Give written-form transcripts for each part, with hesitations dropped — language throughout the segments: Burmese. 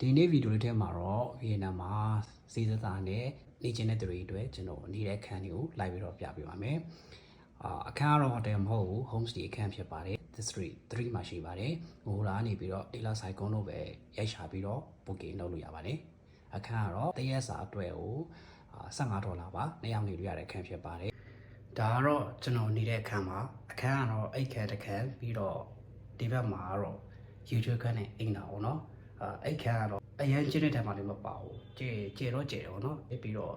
ဒီနေ့ဗီဒီယိုလေးထဲမှာတော့ဗီယက်နမ်မှာစီးစသားနဲ့နေကျင်တဲ့သူတွေအတွက်ကျွန်တော်နေတဲ့အခန်းတွေကိုလိုက်ပြီးတော့ပြပေးပါမယ်အခန်းကတော့ဟိုတယ်မဟုတ်ဘူး home stay အခန်းဖြစ်ပါတယ် district 3မှာရှိပါတယ်ဟိုလာနေပြီးတော့ဒေလာဆိုင်ကုန်းတို့ပဲရိုက်ရှာပြီးတော့ booking လုပ်လို့ရပါတယ်အခန်းကတော့တရက်စာအတွက်ကို$15ပါနှစ်ယောက်နေလို့ရတဲ့အခန်းဖြစ်ပါတယ်ဒါကတော့ကျွန်တော်နေတဲ့အခန်းမှာအခန်းကတော့အိတ်ခန်းတစ်ခန်းပြီးတော့ဒီဘက်မှာကတော့ YouTube ခန်းနဲ့အိမ်တာပေါ့နော်အိတ်ခန်းကတော့အရင်ကျင်းတဲ့ထဲမှာလည်းမပါဘူးကျေတော့ကျေတယ်ပေါ့နော်ပြီးတော့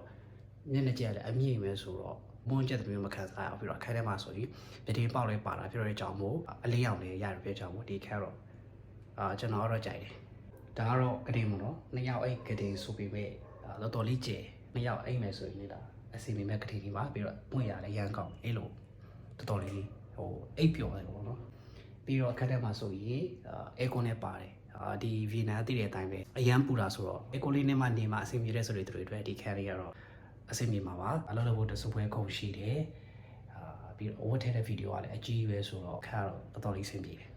မျက်နှာကျက်လည်းအမြင့်ပဲဆိုတော့မွန်းကျက်တဲ့မျိုးမခံစားရဘူးပြီးတော့အခန်းထဲမှာဆိုရင်ဗီဒီယိုပေါက်လေးပါတာပြောတဲ့အကြောင်းမို့အလေးအောင်လေးရတယ်ပြောတဲ့အကြောင်းမို့ဒီခန်းတော့ကျွန်တော်တော့ကြိုက်တယ်ဒါကတော့ကတိမို့နော်နှစ်ယောက်အိတ်ကတိဆိုပြီးမဲ့တော်တော်လေးကျေနှစ်ယောက်အိတ်မယ်ဆိုရင်လည်းဒါအစီအမံမဲ့ကတိတွေပါပြီးတော့ပွင့်ရလည်းရမ်းကောင်းအဲ့လိုတော်တော်လေးဟိုအိတ်ပျော်တယ်ပေါ့နော်ပြီးတော့အခန်းထဲမှာဆိုရင်အဲကွန်နဲ့ပါတယ်ဒီဗီယက်နမ်အသိတဲ့အတိုင်းပဲအရန်ပူတာဆိုတော့အကိုလေးနဲ့မှနေမှာအဆင်ပြေတဲ့ဆိုတွေတို့အတွက်ဒီခံရကတော့အဆင်ပြေမှာပါအလုပ်လုပ်ဖို့တစပွဲခုံရှိတယ်ပြီးတော့ဝတ်ထည့်တဲ့ဗီဒီယိုကလည်းအကြီးပဲဆိုတော့ခါတော့တော်တော်လေးအဆင်ပြေတယ်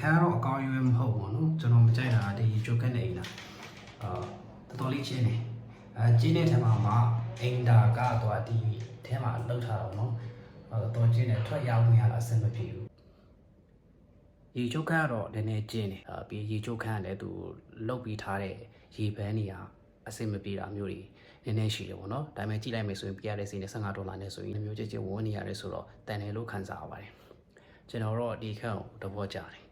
ခါတော့အကောင်းရွေးမဟုတ်ဘူးနော်ကျွန်တော်မကြိုက်တာဒီဂျိုကတ်နေလားတော်တော်လေးချင်းတယ်ကျင်းတဲ့ထဲမှာမှအင်တာကတော့ဒီထဲမှာလောက်ထားတော့နော်တော်ချင်းတယ်ထွက်ရောက်နေရတာအဆင်မပြေဘူးရေချိုးခန်းကတော့နည်းနည်းကျင်းတယ်ပြီးရေချိုးခန်းကလည်းသူလုတ်ပြီးထားတဲ့ရေပန်းတွေကအဆင်မပြေတာမျိုးတွေနည်းနည်းရှိတယ်ပေါ့နော်ဒါပေမဲ့ကြည့်လိုက်မယ်ဆိုရင်ပြရတဲ့စီနဲ့$15နဲ့ဆိုရင်မျိုးချစ်ချင်းဝန်းနေရတယ်ဆိုတော့တန်တယ်လို့ခံစားရပါတယ်ကျွန်တော်တော့ဒီခန်းကိုသဘောကျတယ်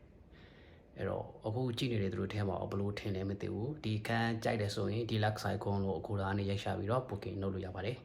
အဲ့တော့အခုကြည့်နေတဲ့သူတို့ထဲမှာဘလို့ထင်လဲမသိဘူးဒီခန်းကြိုက်တယ်ဆိုရင်ဒီ luxury ကွန်လို့အခုလာနေရိုက်ရှာပြီးတော့ booking လုပ်လို့ရပါတယ်